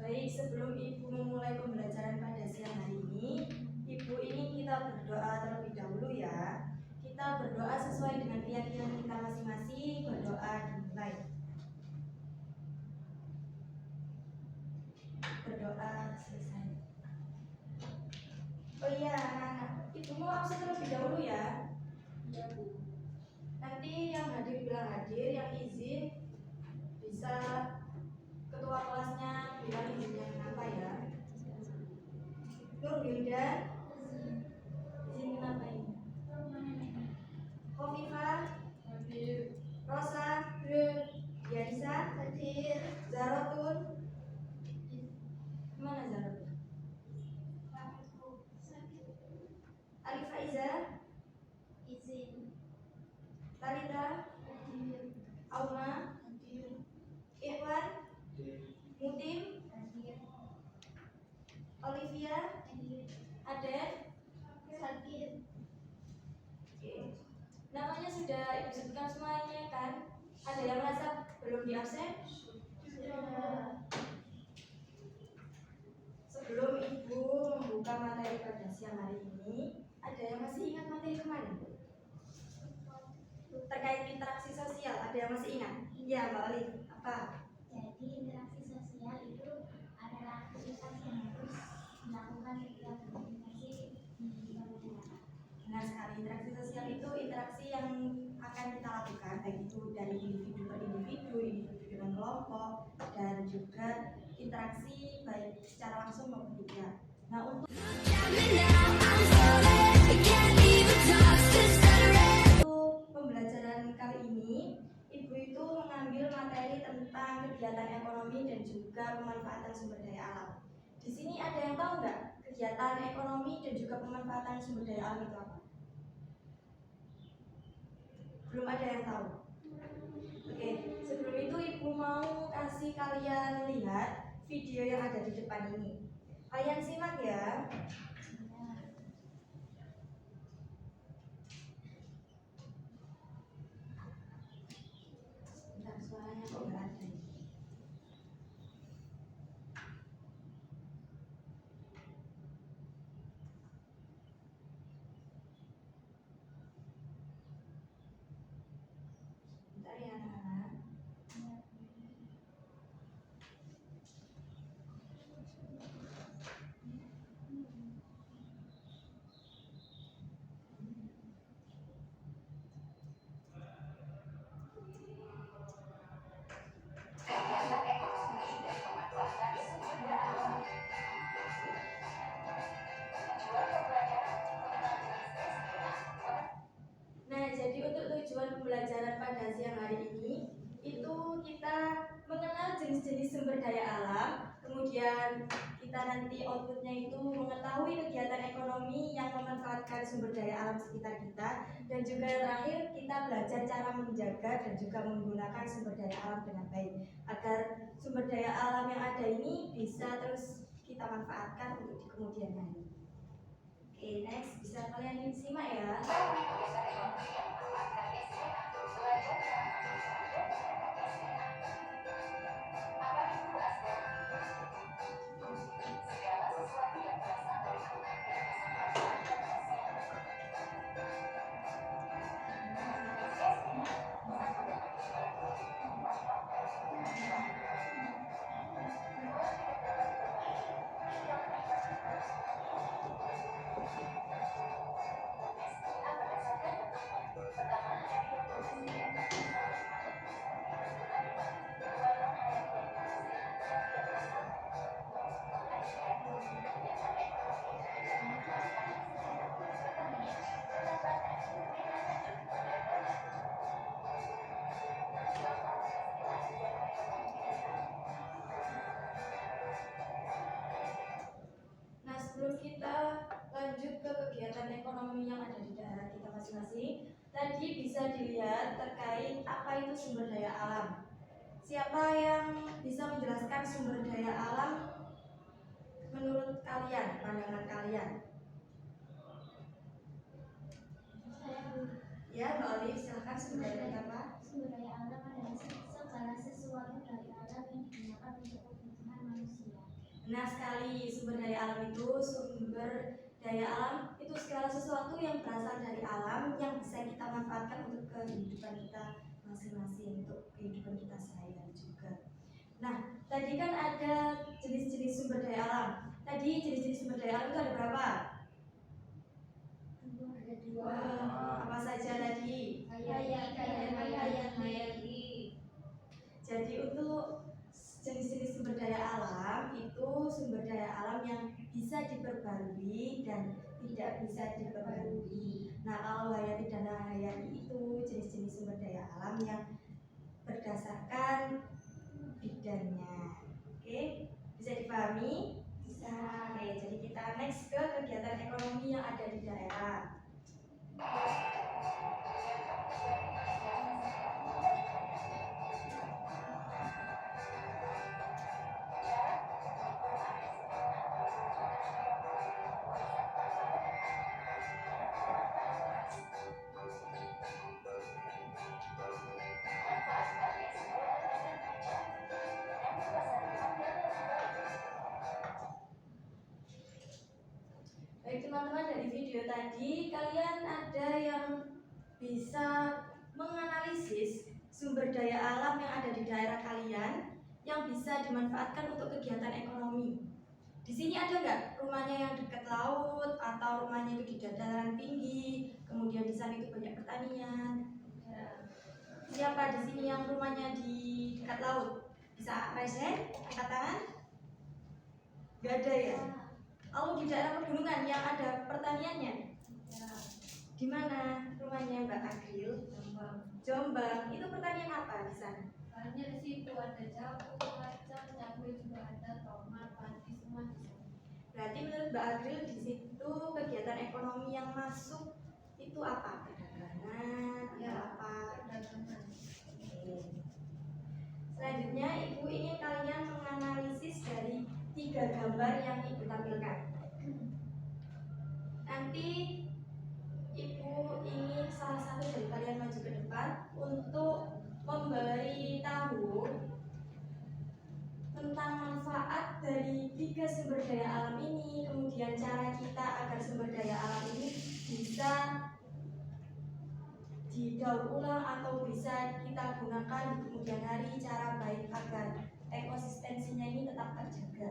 Baik, sebelum Ibu memulai pembelajaran pada siang hari ini, Ibu ingin kita berdoa terlebih dahulu ya. Kita berdoa sesuai dengan keyakinan kita masing-masing. Berdoa dimulai. Berdoa selesai. Oh iya, anak-anak, Ibu mau absen terlebih dahulu ya. Iya, Bu. Nanti yang hadir bilang hadir, yang izin bisa ketua kelasnya bilang izinnya kenapa ya. Nur Wilda, izin kenapa ini? Khofifah, Hadir. Rosa, Yanisa, Hadir. Zarotun, mana Zarotun? Alifaiza, Izin. Talita, Hadir. Auma, Hadir. Ikhwan, Mutim, Hadir. Olivia, Hadir. Aden. Hadir. Oke. Namanya sudah Ibu sebutkan semuanya kan? Ada yang merasa belum di absen? Sudah. Sebelum Ibu membuka materi pada siang hari ini, ada yang masih ingat materi kemarin? Terkait interaksi sosial, ada yang masih ingat? Iya, Mbak Oli. Apa? Jadi interaksi sosial itu adalah aktivitas yang harus dilakukan setiap komunikasi di masyarakat. Benar sekali, interaksi sosial itu interaksi yang akan kita lakukan, baik itu dari individu per individu, individu dengan kelompok, dan juga interaksi baik secara langsung maupun tidak. Nah, untuk pembelajaran kali ini, Ibu itu mengambil materi tentang kegiatan ekonomi dan juga pemanfaatan sumber daya alam. Di sini ada yang tahu nggak kegiatan ekonomi dan juga pemanfaatan sumber daya alam itu apa? Belum ada yang tahu. Oke, sebelum itu Ibu mau kasih kalian lihat video yang ada di depan ini. Kalian simak ya. Bentar, suaranya kok nggak ada. Bentar ya anak-anak. Nah, jadi untuk tujuan pembelajaran pada siang hari ini itu kita mengenal jenis-jenis sumber daya alam, kemudian kita nanti outputnya itu mengetahui kegiatan ekonomi yang memanfaatkan sumber daya alam sekitar kita, dan juga yang terakhir kita belajar cara menjaga dan juga menggunakan sumber daya alam dengan baik agar sumber daya alam yang ada ini bisa terus kita manfaatkan untuk di kemudian hari. Oke, next bisa kalian simak ya. Nah, sebelum kita lanjut ke kegiatan ekonomi yang ada di daerah kita masing-masing, tadi bisa dilihat terkait apa itu sumber daya alam. Siapa yang bisa menjelaskan sumber daya alam menurut kalian, pandangan kalian? Saya Bu. Ya, Mbak Olive, silahkan sumber daya apa? Sumber daya alam adalah segala sesuatu dari alam yang digunakan untuk kebutuhan manusia. Benar sekali, sumber daya alam itu segala sesuatu yang berasal dari alam yang bisa kita manfaatkan untuk kehidupan kita masing-masing, untuk kehidupan kita sehari-hari juga. Nah, tadi kan ada jenis-jenis sumber daya alam. Tadi jenis-jenis sumber daya alam itu ada berapa? Ada dua. Apa saja tadi? Hayati. Jadi untuk jenis-jenis sumber daya alam itu sumber daya alam yang bisa diperbarui dan tidak bisa diperbarui. Nah, kalau hayati dan hayati itu jenis-jenis sumber daya alam yang berdasarkan bidangnya. Oke, bisa dipahami? Bisa. Oke, jadi kita next ke kegiatan ekonomi yang ada di daerah. Baik teman-teman, dari video tadi kalian ada yang bisa menganalisis sumber daya alam yang ada di daerah kalian yang bisa dimanfaatkan untuk kegiatan ekonomi. Di sini ada nggak rumahnya yang dekat laut atau rumahnya itu di dataran tinggi, kemudian di sana itu banyak pertanian? Siapa di sini yang rumahnya di dekat laut? Bisa raise hand, angkat tangan? Nggak ada ya? Lalu di daerah pegunungan yang ada pertaniannya? Di mana rumahnya Mbak Agril? Jombang. Itu pertanian apa di sana? Banyak sih, itu ada jagung, kacang, cabai juga ada, tomat, padi, semua di sana. Berarti menurut Mbak Agril di situ kegiatan ekonomi yang masuk itu apa? Perdagangan atau apa? Perdagangan. Selanjutnya Ibu ingin kalian menganalisis dari 3 gambar yang Ibu tampilkan. Nanti Ibu ingin salah satu dari kalian maju ke depan untuk memberitahu tentang manfaat dari 3 sumber daya alam ini, kemudian cara kita agar sumber daya alam ini bisa didaur ulang atau bisa kita gunakan di kemudian hari, cara baik agar ekosistensinya ini tetap terjaga.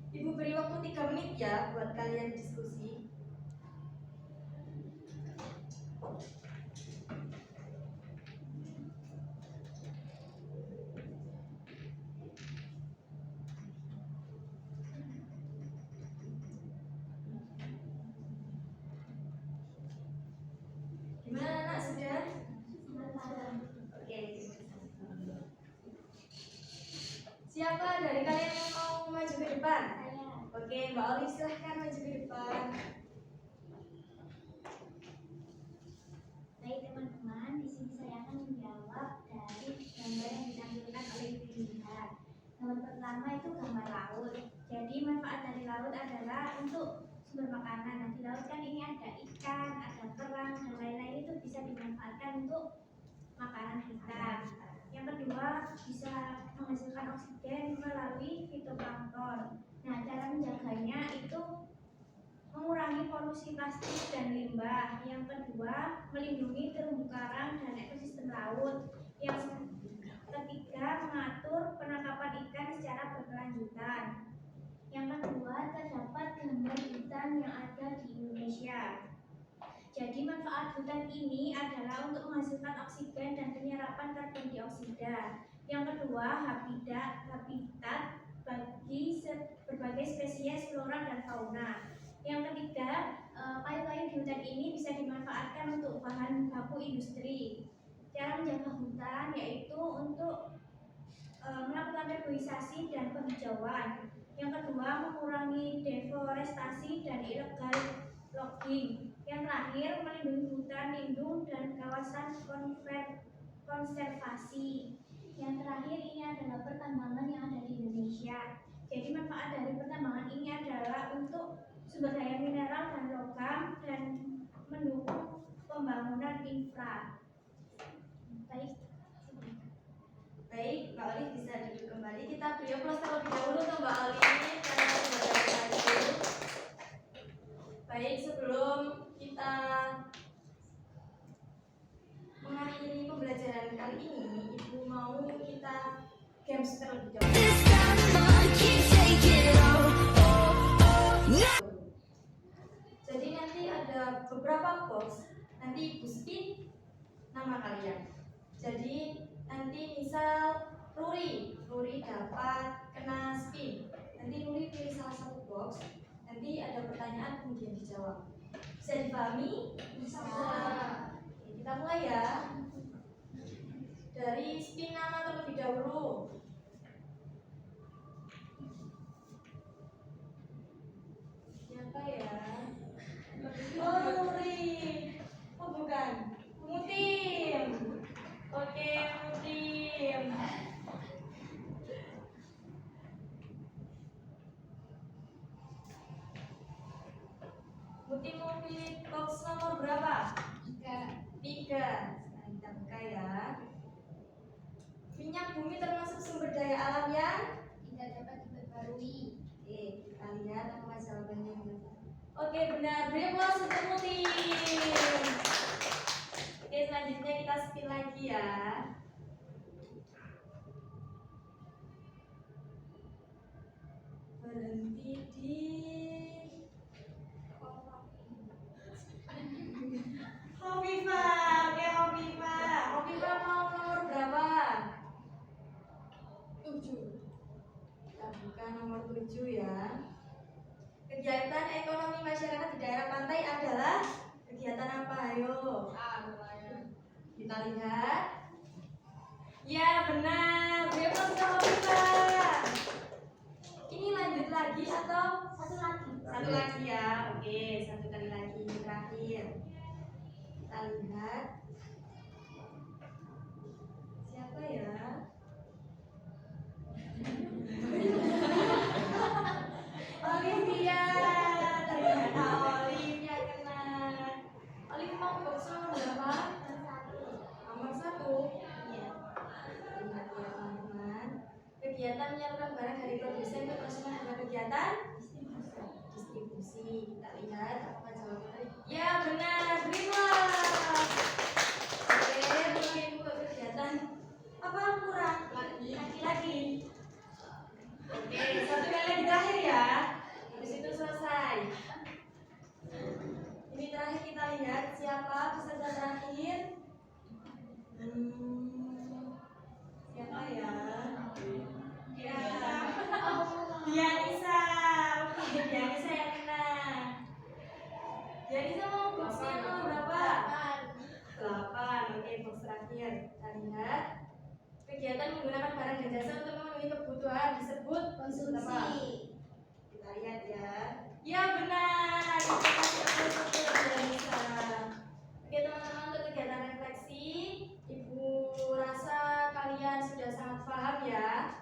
Ibu beri waktu 3 menit ya buat kalian diskusi. Gimana anak sudah? Oke. Siapa dari kalian yang mau maju ke depan? Oke, Mbak Olive silahkan maju ke depan. Baik teman-teman, di sini saya akan menjawab dari gambar yang ditampilkan oleh Ibu Dinda. Gambar pertama itu gambar laut. Jadi manfaat dari laut adalah untuk sumber makanan. Nah, di laut kan ini ada ikan, ada kerang dan lain-lain, itu bisa dimanfaatkan untuk makanan kita. Yang kedua, bisa menghasilkan oksigen melalui fitoplankton. Nah, cara menjaganya itu mengurangi polusi plastik dan limbah. Yang kedua, melindungi terumbu karang dan ekosistem laut. Yang ketiga, mengatur penangkapan ikan secara berkelanjutan. Yang kedua, terdapat gambar hutan yang ada di Indonesia. Jadi manfaat hutan ini adalah untuk menghasilkan oksigen dan penyerapan karbon dioksida. Yang kedua, habitat bagi berbagai spesies flora dan fauna. Yang ketiga, kayu-kayu di hutan ini bisa dimanfaatkan untuk bahan baku industri. Cara menjaga hutan yaitu untuk melakukan reboisasi dan penghijauan. Yang kedua, mengurangi deforestasi dan illegal logging. Yang terakhir, melindungi hutan lindung dan kawasan konservasi. Yang terakhir ini adalah pertambangan yang ada di Indonesia. Jadi manfaat dari pertambangan ini adalah untuk sumber daya mineral dan logam dan mendukung pembangunan infra. Baik, Mbak Olive bisa duduk kembali. Kita beri games terlebih dahulu. Jadi nanti ada beberapa box, nanti ibu spin nama kalian. Jadi nanti misal Ruri dapat kena spin. Nanti Ruri pilih salah satu box, nanti ada pertanyaan kemudian dijawab. Bisa dipahami? Bisa. Oke, kita mulai ya. Dari spin nama terlebih dahulu. Siapa ya? Oh, Ruri. Oh, bukan. Mutim. Oke, Mutim. Mutim mau pilih box nomor berapa? 3. Sekarang kita buka ya. Minyak bumi termasuk sumber daya alam yang Tidak dapat diperbarui. Oke, kita lihat apakah jawabannya benar. Oke, benar. Beri aplaus untuk Mutim. Oke, selanjutnya kita spin lagi ya. Berhenti di Hovifah. Oke, Hovifah. Hovifah mau nomor berapa? 7. Kita buka nomor 7 ya. Kegiatan ekonomi masyarakat di daerah pantai adalah kegiatan apa? Ayo. Kita lihat. Ya, benar. Beri aplaus untuk Hovifah. Ini lanjut lagi atau Satu lagi. satu lagi ya? Oke, satu kali lagi terakhir. Kita lihat. Siapa ya? Olivia. Ternyata Olivia kena. Olivia mau box nomor berapa? Nomor 1. Iya. Lihat ya teman-teman. Kegiatan menyalurkan barang dari produsen ke konsumen adalah kegiatan distribusi. Kita lihat apakah jawabannya. Ya, benar. Berilah. Oke, mungkin buka kegiatan apa kurang? Lagi. Oke, satu kali lagi terakhir ya. Habis itu selesai. Ini terakhir kita lihat siapa peserta terakhir. Siapa ya? Ya. Dianisa. Oke, Dianisa yang kena. Dianisa mau boxnya nomor berapa? 8. Oke, box terakhir. Kita lihat. Kegiatan menggunakan barang dan jasa untuk memenuhi kebutuhan disebut Konsumsi. apa? Kita lihat ya. Ya, benar. Kita kasih aplaus untuk Dianisa. Oke teman-teman, untuk kegiatan refleksi, Ibu rasa kalian sudah sangat paham ya.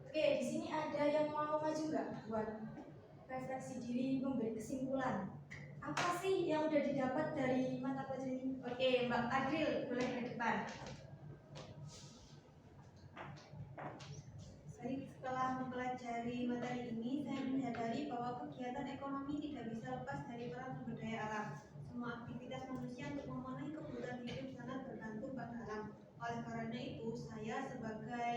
Oke, di sini ada yang mau maju nggak buat refleksi diri, memberi kesimpulan. Apa sih yang udah didapat dari mata pelajaran ini? Oke, Mbak Adril, boleh ke depan. Baik, setelah mempelajari materi ini, saya menyadari bahwa kegiatan ekonomi tidak bisa lepas dari peran sumber daya alam. Semua aktivitas manusia untuk memenuhi kebutuhan hidup sangat bergantung pada alam. Oleh karena itu, saya sebagai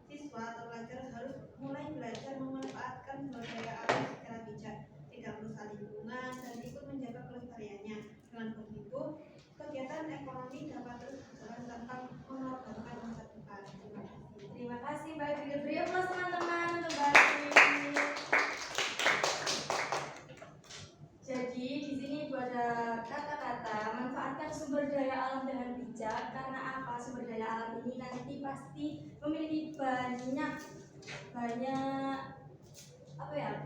siswa atau pelajar harus mulai belajar memanfaatkan sumber daya alam secara bijak, tidak merusak lingkungan, dan ikut menjaga kelestariannya. Dengan begitu, kegiatan ekonomi dapat terus berjalan tanpa mengorbankan masa depan. Terima kasih. Terima kasih Mbak Adril. Beri aplaus teman-teman untuk Mbak Adril. Jadi di sini Ibu ada kata-kata manfaatkan sumber daya alam dengan bijak. Karena apa? Sumber daya alam ini nanti pasti memiliki banyak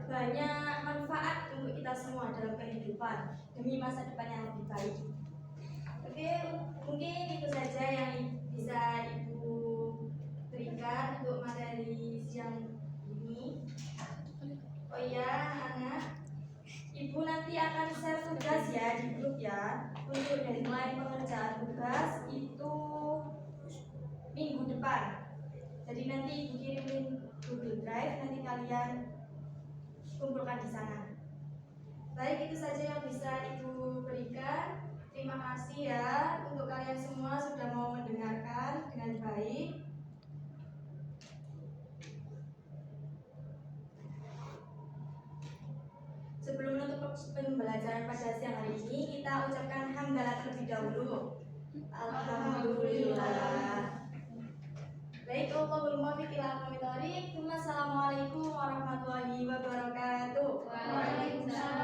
banyak manfaat untuk kita semua dalam kehidupan demi masa depan yang lebih baik. Oke, mungkin itu saja yang bisa Ibu berikan untuk materi siang ini. Oh iya, anak, Ibu nanti akan share tugas ya di grup ya. Untuk deadline pengerjaan tugas itu minggu depan. Jadi nanti Ibu kirimin Google Drive, nanti kalian kumpulkan di sana. Baik, itu saja yang bisa Ibu berikan. Terima kasih ya untuk kalian semua sudah mau mendengarkan dengan baik. Sebelum menutup pembelajaran pada siang hari ini, kita ucapkan hamdalah terlebih dahulu. Alhamdulillah. Baik, Allahumma muwaffiq ila aqwamit thoriq. Assalamualaikum warahmatullahi wabarakatuh. Waalaikumsalam.